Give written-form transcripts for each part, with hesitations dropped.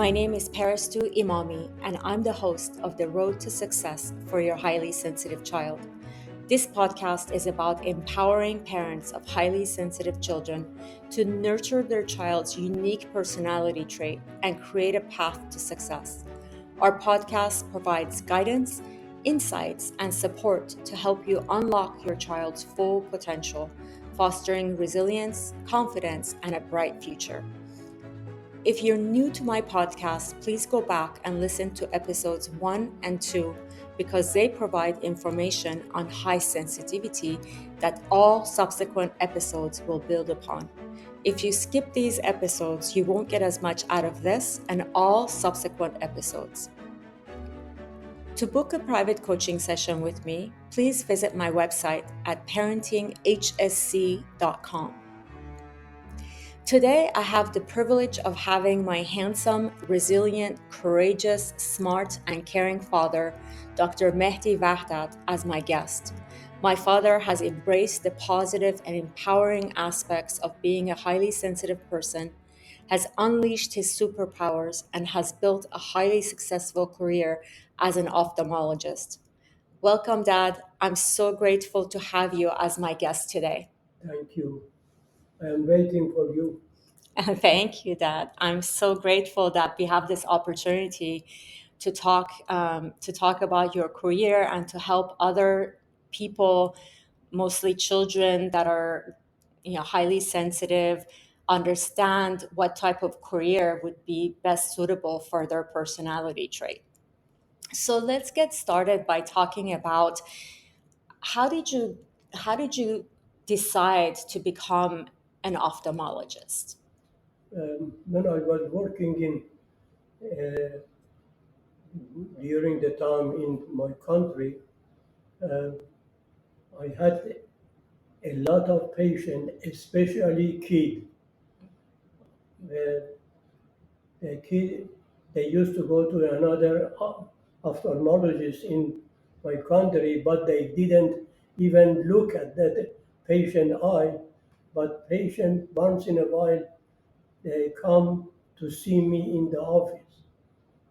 My name is Parastu Imami, and I'm the host of The Road to Success for Your Highly Sensitive Child. This podcast is about empowering parents of highly sensitive children to nurture their child's unique personality trait and create a path to success. Our podcast provides guidance, insights, and support to help you unlock your child's full potential, fostering resilience, confidence, and a bright future. If you're new to my podcast, please go back and listen to episodes 1 and 2 because they provide information on high sensitivity that all subsequent episodes will build upon. If you skip these episodes, you won't get as much out of this and all subsequent episodes. To book a private coaching session with me, please visit my website at parentinghsc.com. Today, I have the privilege of having my handsome, resilient, courageous, smart, and caring father, Dr. Mehdi Vahdat, as my guest. My father has embraced the positive and empowering aspects of being a highly sensitive person, has unleashed his superpowers, and has built a highly successful career as an ophthalmologist. Welcome, Dad. I'm so grateful to have you as my guest today. Thank you. I am waiting for you. Thank you, Dad. I'm so grateful that we have this opportunity to talk about your career and to help other people, mostly children that are, highly sensitive, understand what type of career would be best suitable for their personality trait. So let's get started by talking about how did you decide to become an ophthalmologist? When I was working in during the time in my country, uh, I had a lot of patients, especially kids. The kid, they used to go to another ophthalmologist in my country, but they didn't even look at that patient eye. But patient once in a while they come to see me in the office,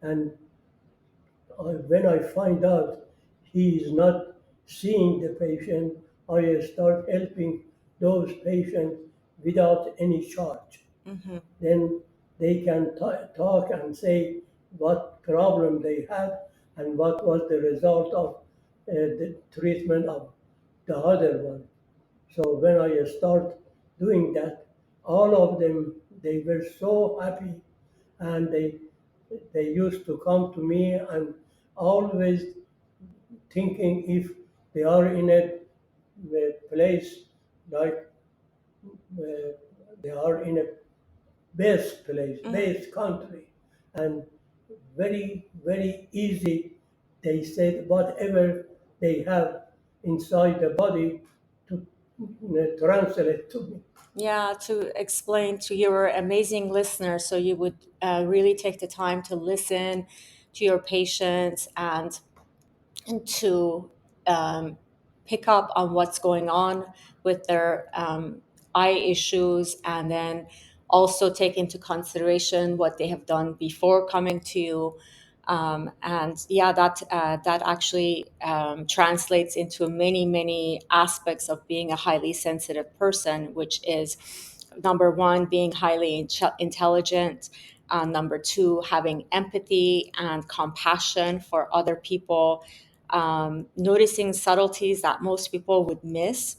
and when I find out he is not seeing the patient, I start helping those patients without any charge. Mm-hmm. Then they can talk and say what problem they had and what was the result of the treatment of the other one. So when I start doing that, all of them, they were so happy, and they used to come to me and always thinking if they are in a place like uh, they are in a best place, best country, and very, very easy. They said whatever they have inside the body to translate to me. Yeah, to explain to your amazing listeners so you would really take the time to listen to your patients and to pick up on what's going on with their eye issues, and then also take into consideration what they have done before coming to you. And yeah, that actually translates into many aspects of being a highly sensitive person, which is number one, being highly intelligent. Number two, having empathy and compassion for other people, noticing subtleties that most people would miss,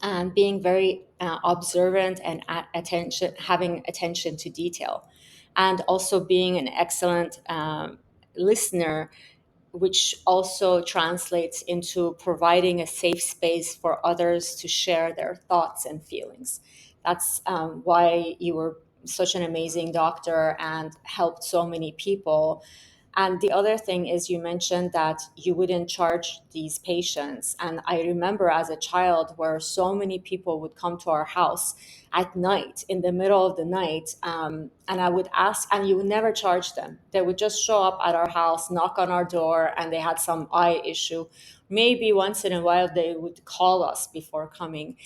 and being very observant and having attention to detail, and also being an excellent listener, which also translates into providing a safe space for others to share their thoughts and feelings. That's why you were such an amazing doctor and helped so many people. And the other thing is, you mentioned that you wouldn't charge these patients. And I remember as a child where so many people would come to our house at night, in the middle of the night, and I would ask, and you would never charge them. They would just show up at our house, knock on our door, and they had some eye issue. Maybe once in a while they would call us before coming.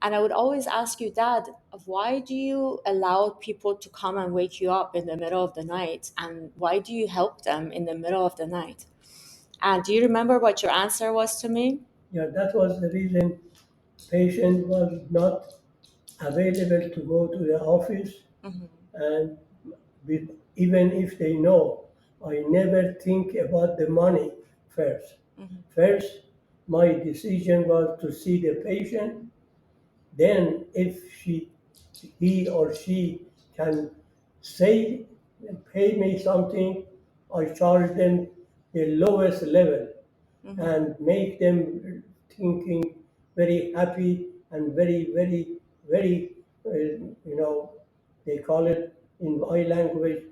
And I would always ask you, Dad, why do you allow people to come and wake you up in the middle of the night? And why do you help them in the middle of the night? And do you remember what your answer was to me? Yeah, that was the reason patient was not available to go to the office, Mm-hmm. and even if they know, I never think about the money first. Mm-hmm. First, my decision was to see the patient. Then, if he or she can say, pay me something, I charge them the lowest level Mm-hmm. and make them thinking very happy and very, they call it in my language,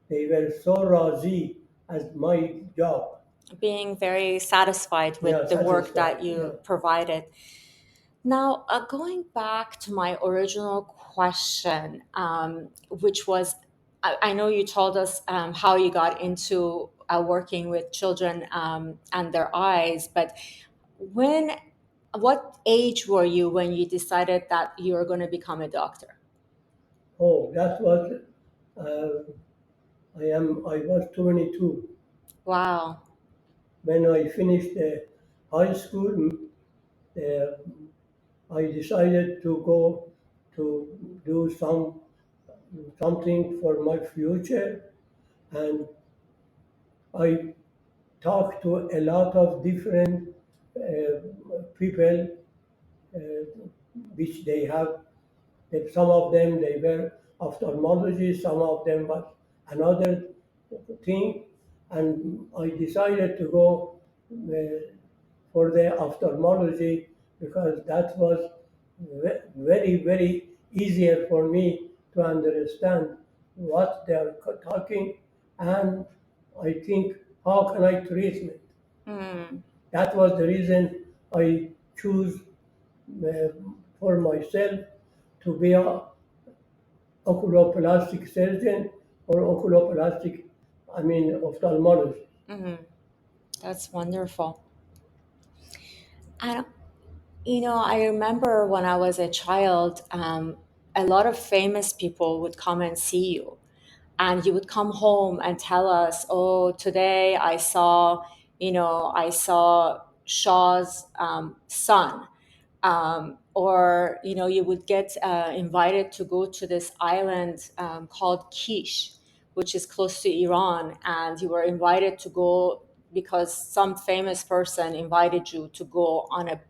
they were so razi as my job. Being very satisfied Yeah, with the work satisfied. that Yeah. you provided. Now, going back to my original question, which was, I know you told us how you got into working with children and their eyes, but when, what age were you when you decided that you were going to become a doctor? Oh, that was, uh, I was 22. Wow. When I finished high school, uh, I decided to go to do something for my future, and I talked to a lot of different people, uh, which they have. That some of them they were ophthalmologists, some of them was another thing, and I decided to go for the ophthalmology because that was very easier for me to understand what they are talking, and I think how can I treat it. Mm, That was the reason I choose uh, for myself to be a oculoplastic surgeon or oculoplastic, I mean ophthalmologist. mhm. That's wonderful. And I remember when I was a child, a lot of famous people would come and see you. And you would come home and tell us, oh, today I saw Shaw's son. Or, you would get invited to go to this island called Kish, which is close to Iran. And you were invited to go because some famous person invited you to go on a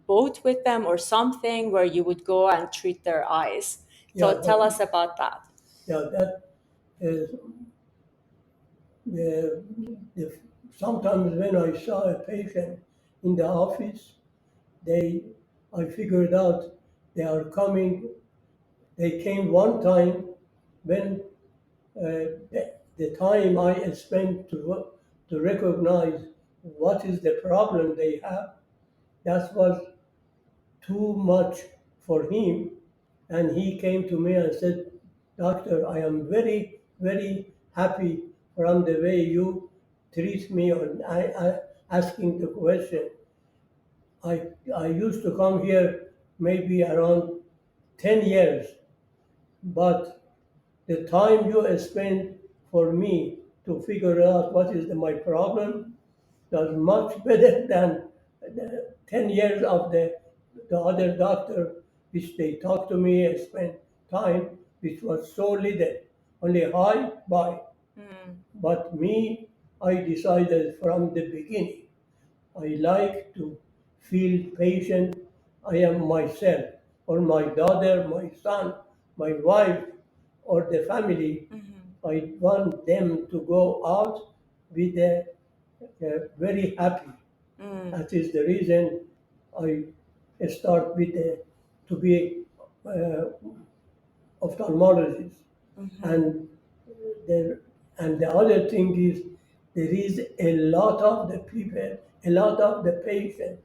boat with them or something where you would go and treat their eyes. Yeah, So tell but us about that. yeah, that is the, the sometimes when I saw a patient in the office, they I figured out they are coming. They came one time when the time I spent to recognize what is the problem they have, that was too much for him. And he came to me and said, Doctor, I am very happy from the way you treat me on asking the question. I used to come here maybe around 10 years, but the time you spend for me to figure out what is my problem was much better than the 10 years of the other doctor, which they talked to me and spent time, which was so little, only hi, bye. Mm, But me, I decided from the beginning I like to feel patient. I am myself, or my daughter, my son, my wife, or the family. mhm, I want them to go out with very happy. mm, That is the reason I start with to be uh, ophthalmologist. mhm. And the, and the other thing is there is a lot of the people, a lot of the patient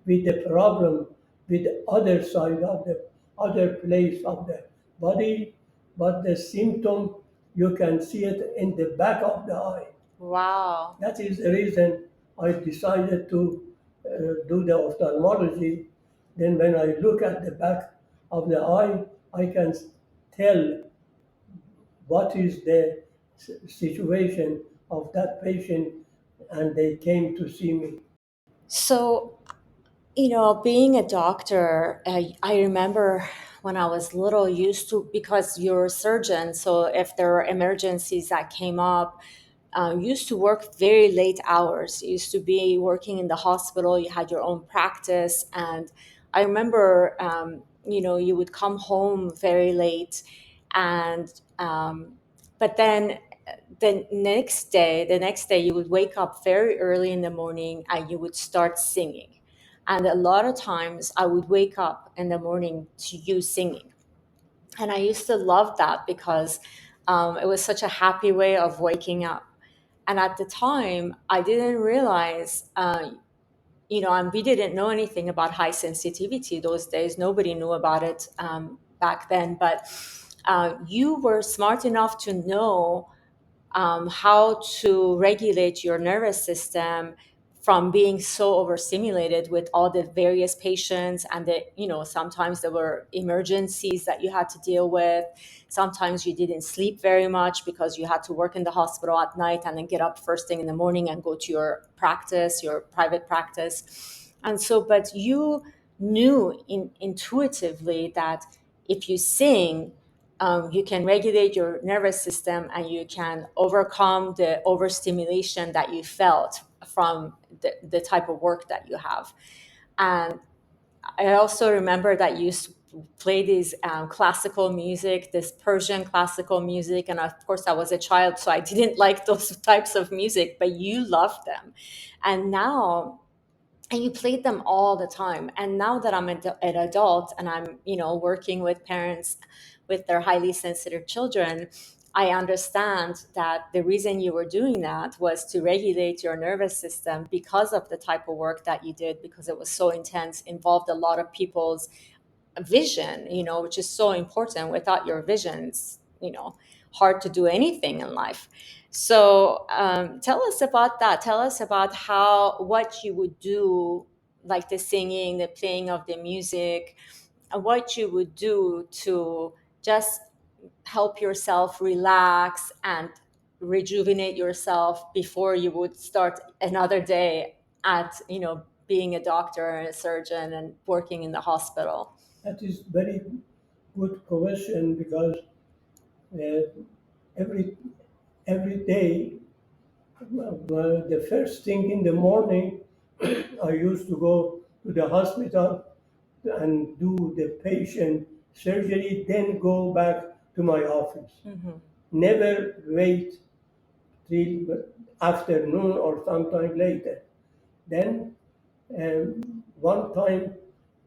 with the problem with the other side of the other place of the body, but the symptom you can see it in the back of the eye. Wow. That is the reason I decided to do the ophthalmology. Then when I look at the back of the eye, I can tell what is the situation of that patient, and they came to see me. So, being a doctor, I remember when I was little, used to, because you're a surgeon, so if there were emergencies that came up, used to work very late hours. You used to be working in the hospital. You had your own practice, and I remember, you would come home very late, and but then the next day, you would wake up very early in the morning and you would start singing. And a lot of times, I would wake up in the morning to you singing, and I used to love that because it was such a happy way of waking up. And at the time, I didn't realize, and we didn't know anything about high sensitivity those days. Nobody knew about it back then. But you were smart enough to know how to regulate your nervous system from being so overstimulated with all the various patients, and sometimes there were emergencies that you had to deal with. Sometimes you didn't sleep very much because you had to work in the hospital at night and then get up first thing in the morning and go to your practice, your private practice. And so, but you knew intuitively that if you sing, you can regulate your nervous system and you can overcome the overstimulation that you felt from the type of work that you have. And I also remember that you used to play these classical music, this Persian classical music. And of course, I was a child, so I didn't like those types of music, but you loved them. And now, and you played them all the time. And now that I'm an adult and I'm working with parents with their highly sensitive children, I understand that the reason you were doing that was to regulate your nervous system because of the type of work that you did, because it was so intense, involved a lot of people's vision, which is so important. Without your visions, hard to do anything in life. So tell us about that. Tell us about what you would do, like the singing, the playing of the music, what you would do to just help yourself relax and rejuvenate yourself before you would start another day at being a doctor and a surgeon and working in the hospital. That is very good question because uh, every every day, the first thing in the morning, I used to go to the hospital and do the patient surgery, then go back to my office. Mhm. Never wait till afternoon or sometime later. Then one time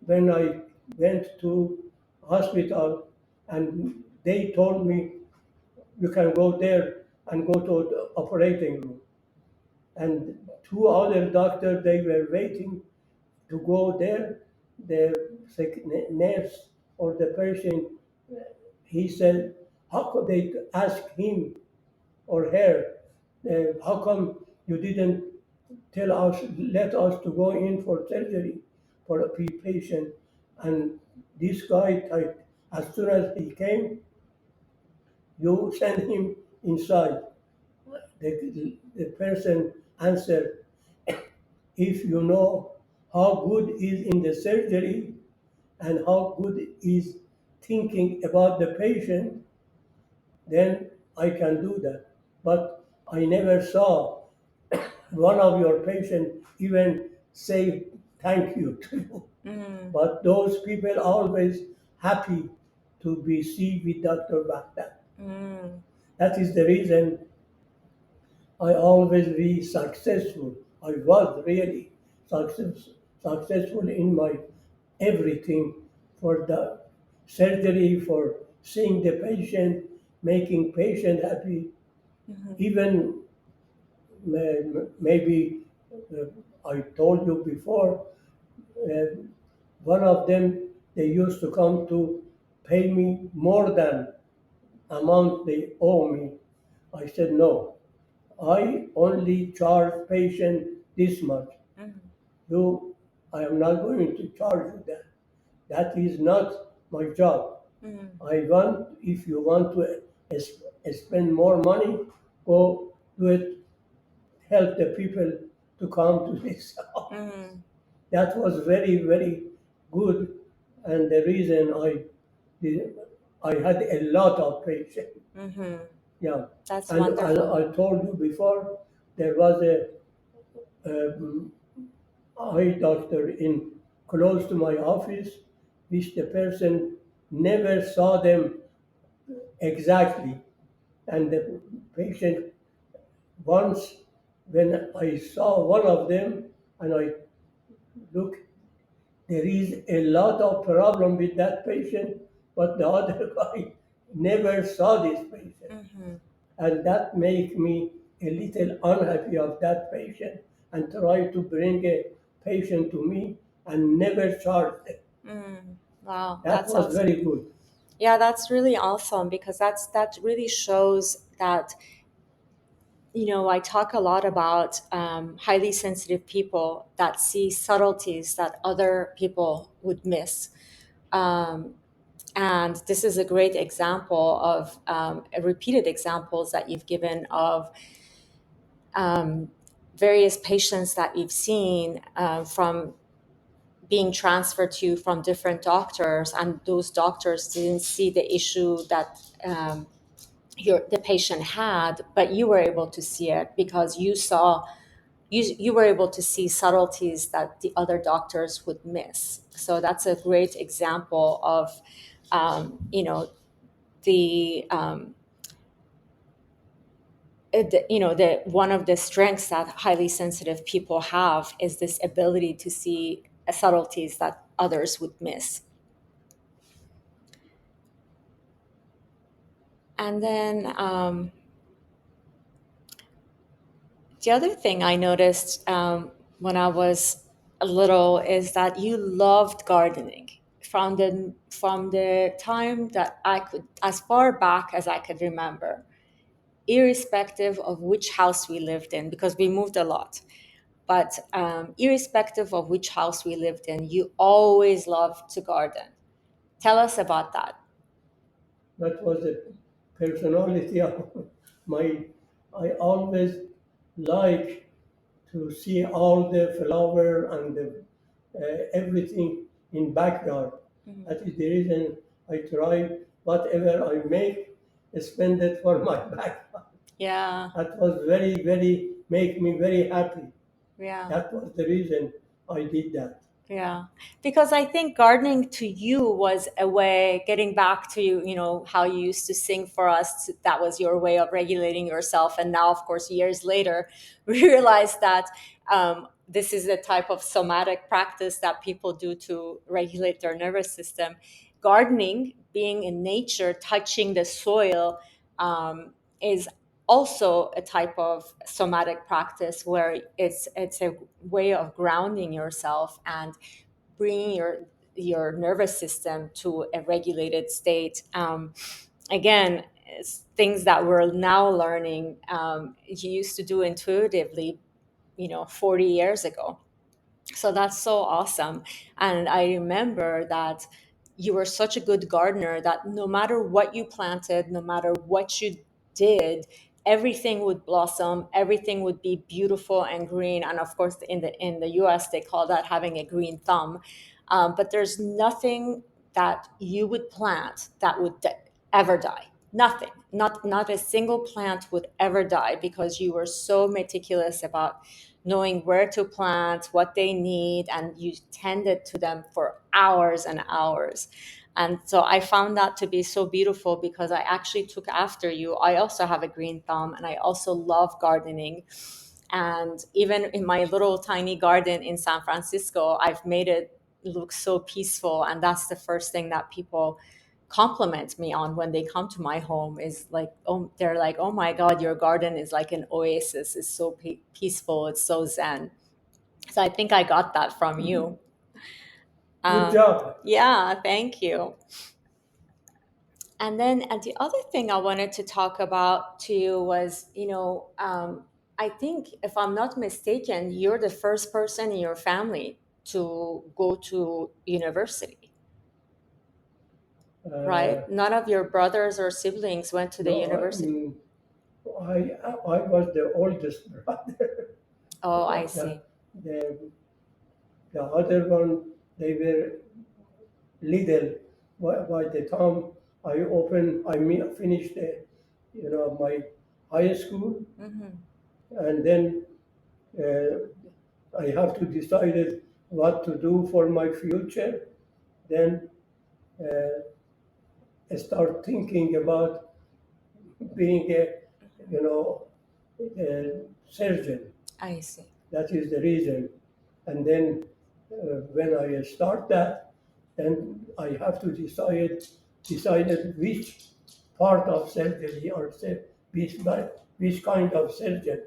when I went to hospital and they told me you can go there and go to the operating room. And two other doctors, they were waiting to go there. The nurse or the patient, he said, how could they ask him or her, how come you didn't tell us, let us to go in for surgery for a patient? And this guy, as soon as he came, you send him inside. The person answered, if you know how good is in the surgery and how good is thinking about the patient, then I can do that. But I never saw one of your patients even say thank you to you. Mm, But those people always happy to be seen with Dr. Vahdat. mm, That is the reason I always be successful. I was really successful in my everything for the surgery, for seeing the patient, making patient happy. mhm, Even maybe I told you before, uh, one of them they used to come to pay me more than amount they owe me. I said no. I only charge patient this much. mhm, You, I am not going to charge you that. That is not my job. Mm, If you want to spend more money, go do it, help the people to come to this office. mm, That was very, very good. And the reason did, I had a lot of patients. mm-hmm. Yeah. That's And wonderful. I told you before, there was um, eye doctor in close to my office, which the person never saw them exactly. And the patient once, when I saw one of them, and I look, there is a lot of problem with that patient, but the other guy never saw this patient. Mm-hmm. And that make me a little unhappy of that patient and try to bring a patient to me and never charge them. Mm. Wow, That that's was awesome. very good. Yeah, that's really awesome because that really shows that, I talk a lot about highly sensitive people that see subtleties that other people would miss. Um, and this is a great example of repeated examples that you've given of um, various patients that you've seen from being transferred to from different doctors, and those doctors didn't see the issue that the patient had, but you were able to see it because you were able to see subtleties that the other doctors would miss. So that's a great example of the the one of the strengths that highly sensitive people have is this ability to see subtleties that others would miss. And then the other thing I noticed when I was little is that you loved gardening from the time that I could, as far back as I could remember, irrespective of which house we lived in, because we moved a lot. But irrespective of which house we lived in, you always loved to garden. Tell us about that. That was the personality of my. I always like to see all the flower and everything in backyard. Mhm. That is the reason I try whatever I make, spend it for my backyard. Yeah, That was very, very, make me very happy. yeah. That was the reason I did that. Yeah, because I think gardening to you was a way, getting back to how you used to sing for us. That was your way of regulating yourself. And now, of course, years later, we realize that this is a type of somatic practice that people do to regulate their nervous system. Gardening, being in nature, touching the soil, is also a type of somatic practice where it's a way of grounding yourself and bringing your nervous system to a regulated state. Again, it's things that we're now learning. You used to do intuitively, 40 years ago. So that's so awesome. And I remember that you were such a good gardener that no matter what you planted, no matter what you did, everything would blossom, everything would be beautiful and green. And of course, in the US, they call that having a green thumb. But there's nothing that you would plant that would ever die. Nothing. Not a single plant would ever die because you were so meticulous about knowing where to plant, what they need, and you tended to them for hours and hours. And so I found that to be so beautiful because I actually took after you. I also have a green thumb and I also love gardening. And even in my little tiny garden in San Francisco, I've made it look so peaceful. And that's the first thing that people compliment me on when they come to my home is like, oh, they're like, oh my God, your garden is like an oasis. It's so peaceful. It's so zen. So I think I got that from you. Good Um, job. yeah, thank you. And then the other thing I wanted to talk about to you was, I think if I'm not mistaken, you're the first person in your family to go to university. Uh, Right? None of your brothers or siblings went to the no, university. I was the oldest brother. Oh, I the, see. the, the other one, they were little. By the time finished, my high school, Hmm. and then I have to decide what to do for my future. Then I start thinking about being you know, a surgeon. I see. That is the reason. And then when I start that, then I have to decided which part of surgery or which kind of surgeon.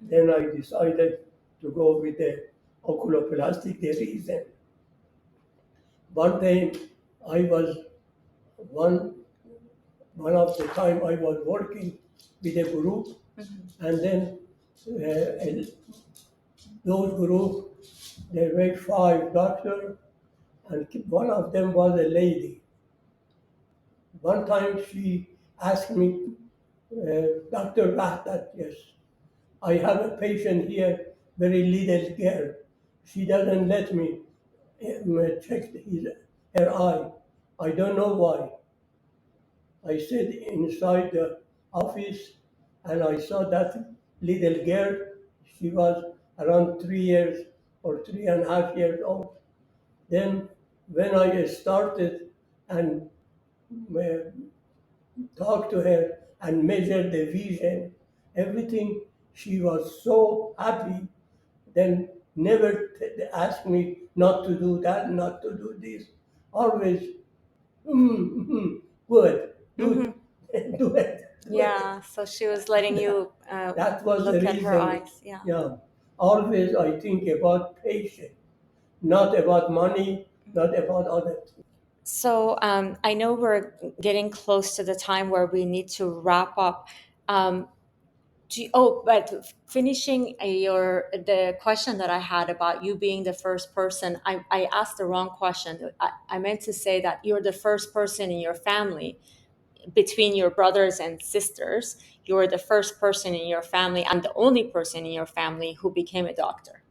Then I decided to go with the oculoplastic reason. One time I was one one of the time I was working with a group, and then those group they were five doctors, and one of them was a lady. One time she asked me, Dr. Vahdat, yes, I have a patient here, very little girl. She doesn't let me check her eye. I don't know why. I sit inside the office and I saw that little girl. She was around 3 years or 3.5 years old. Then, when I started and uh, talked to her and measured the vision, everything, she was so happy. Then, never asked me not to do that, not to do this. Always, good, Hmm. do, do it, do it. Yeah. So she was letting That, you that was the look at her reason. eyes. Yeah. Yeah, always I think about patient, not about money, not about other things. So I know we're getting close to the time where we need to wrap up. Um, but finishing the question that I had about you being the first person, I asked the wrong question. I meant to say that you're the first person in your family between your brothers and sisters. You're the first person in your family and the only person in your family who became a doctor.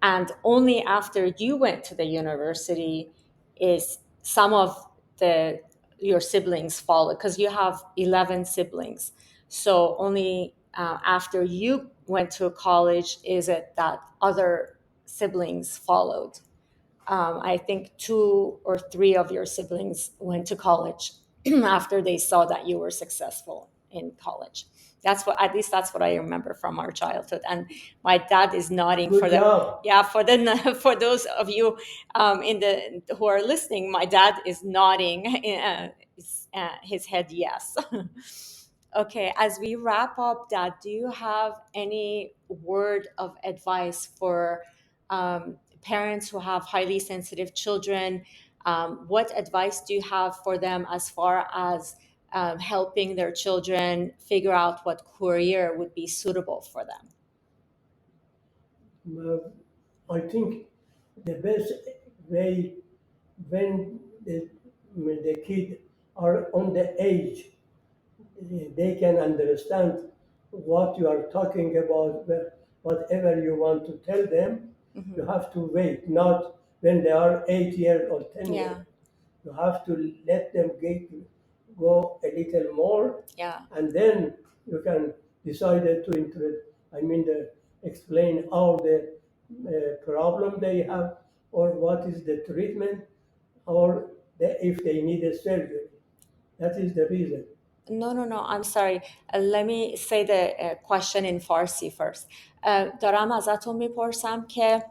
And only after you went to the university is some of the your siblings followed, because you have 11 siblings. So only after you went to college is it that other siblings followed. I think two or three of your siblings went to college after they saw that you were successful in college. That's what, at least that's what I remember from our childhood. And my dad is nodding for Good the, job. yeah, for the for those of you in the who are listening. My dad is nodding his head yes. Okay, as we wrap up, Dad, do you have any word of advice for parents who have highly sensitive children? What advice do you have for them as far as helping their children figure out what career would be suitable for them? Uh, I think the best way when the kid are on the age, they can understand what you are talking about, whatever you want to tell them. You Hmm. have to wait, not when they are 8 years or 10 years. Yeah, You have to let them go a little more, yeah. and then you can decide explain all the problem they have, or what is the treatment, or if they need a surgery. That is the reason. No, no, no. I'm sorry. Let me say the question in Farsi first. دارم ازتون میپرسم که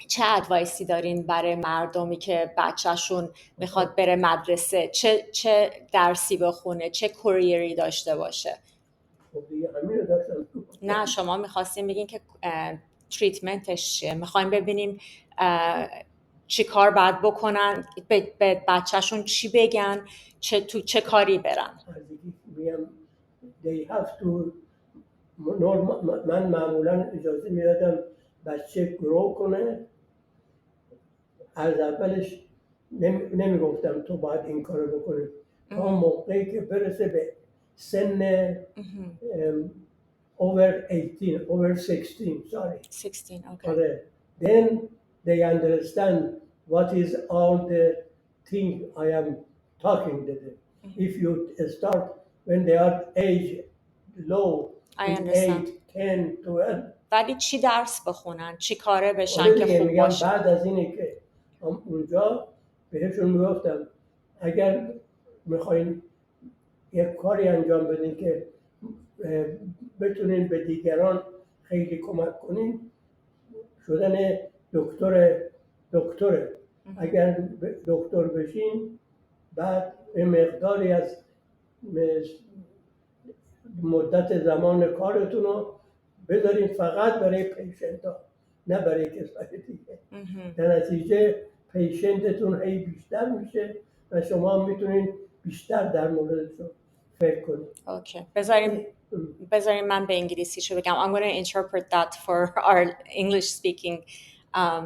چه ادوایسی دارین برای مردمی که بچهشون میخواد بره مدرسه، چه درسی بخونه، چه کوریری داشته باشه؟ خب دیگه همین رو داشتم نه، شما میخواستیم بگین که تریتمنتش چیه، میخوایم ببینیم چی کار باید بکنن، به بچهشون چی بگن، چه کاری برن. میگم they have to من معمولا اجازه میدادم بچه گرو کنه. از اولش نمیگفتم تو باید این کارو بکنی تا Mhm. موقعی که برسه به سن Mhm. over 18 over 16 sorry 16. Okay. آره then they understand what is all the thing I am talking to them. Mhm. If you start when they are age low I in understand. 8 10 12 ولی چی درس بخونن؟ چی کاره بشن آره که دیگه خوب میگم باشه؟ بعد از اینه که اونجا بهشون میگفتم اگر میخواین یک کاری انجام بدین که بتونین به دیگران خیلی کمک کنین شدن دکتر دکتره Mhm. اگر دکتر بشین بعد به مقداری از مدت زمان کارتون رو بذارین فقط برای پیشنت ها نه برای کسای دیگه Mhm. در نتیجه پیشنتتون هی بیشتر میشه و شما میتونین بیشتر در موردشون فکر کنید Okay. بذارین من به انگلیسیشو بگم. I'm going to interpret that for our English speaking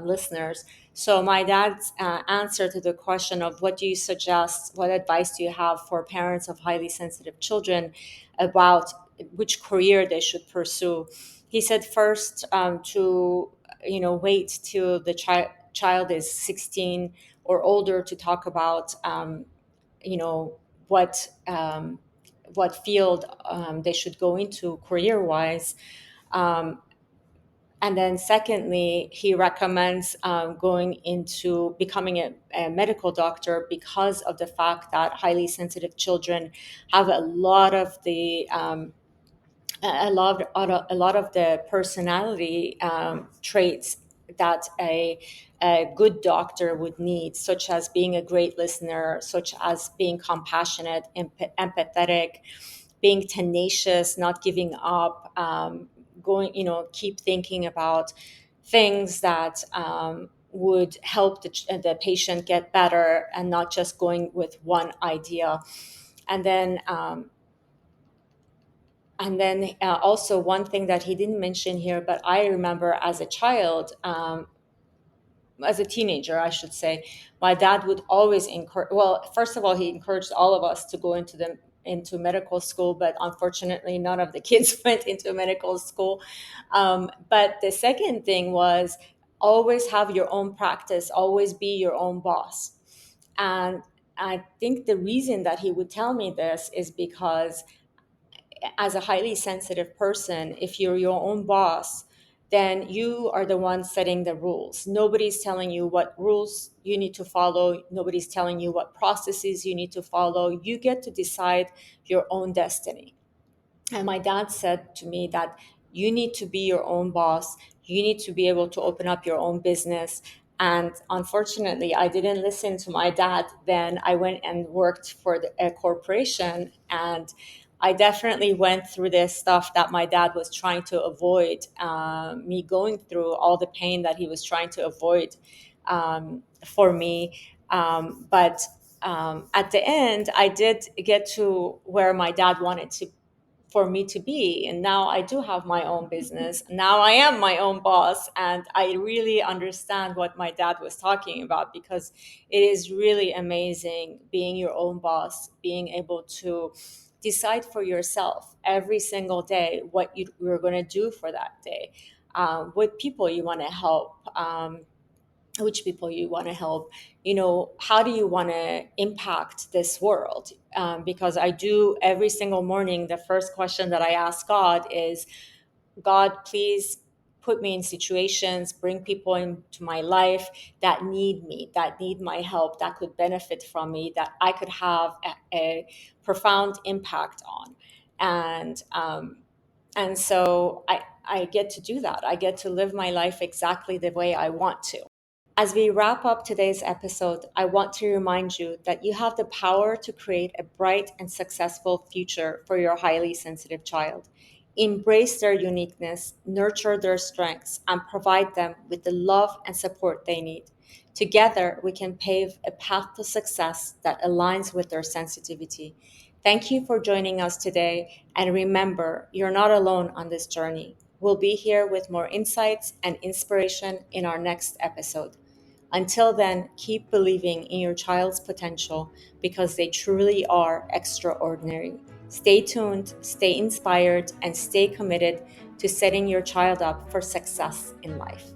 listeners. So my dad's answer to the question of what do you suggest, what advice do you have for parents of highly sensitive children about which career they should pursue? He said first to wait till the child is 16 or older to talk about you know what what field they should go into career wise. Um, and then, secondly, he recommends going into becoming a medical doctor because of the fact that highly sensitive children have a lot of the a lot of the personality traits that a good doctor would need, such as being a great listener, such as being compassionate, empathetic, being tenacious, not giving up, going, keep thinking about things that would help the patient get better and not just going with one idea. And then also one thing that he didn't mention here, but I remember as a child, as a teenager, I should say, my dad would always encourage. Well, first of all, he encouraged all of us to go into medical school, but unfortunately, none of the kids went into medical school. But the second thing was always have your own practice, always be your own boss. And I think the reason that he would tell me this is because as a highly sensitive person, if you're your own boss, then you are the one setting the rules. Nobody's telling you what rules you need to follow. Nobody's telling you what processes you need to follow. You get to decide your own destiny. And my dad said to me that you need to be your own boss. You need to be able to open up your own business. And unfortunately, I didn't listen to my dad. Then I went and worked for a corporation. And I definitely went through this stuff that my dad was trying to avoid, me going through all the pain that he was trying to avoid for me. But at the end, I did get to where my dad wanted to for me to be. And now I do have my own business. Now I am my own boss. And I really understand what my dad was talking about because it is really amazing being your own boss, being able to decide for yourself every single day what you're going to do for that day, what people you want to help. Which people you want to help, how do you want to impact this world, because I do every single morning, the first question that I ask God is, God, please put me in situations, bring people into my life that need me, that need my help, that could benefit from me, that I could have a profound impact on. And so I get to do that. I get to live my life exactly the way I want to. As we wrap up today's episode, I want to remind you that you have the power to create a bright and successful future for your highly sensitive child. Embrace their uniqueness, nurture their strengths, and provide them with the love and support they need. Together, we can pave a path to success that aligns with their sensitivity. Thank you for joining us today, and remember, you're not alone on this journey. We'll be here with more insights and inspiration in our next episode. Until then, keep believing in your child's potential because they truly are extraordinary. Stay tuned, stay inspired, and stay committed to setting your child up for success in life.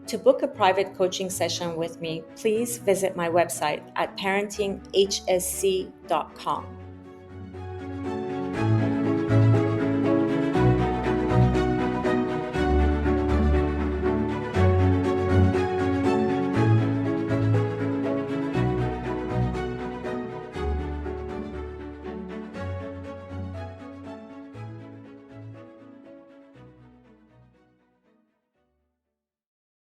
To book a private coaching session with me, please visit my website at parentinghsc.com.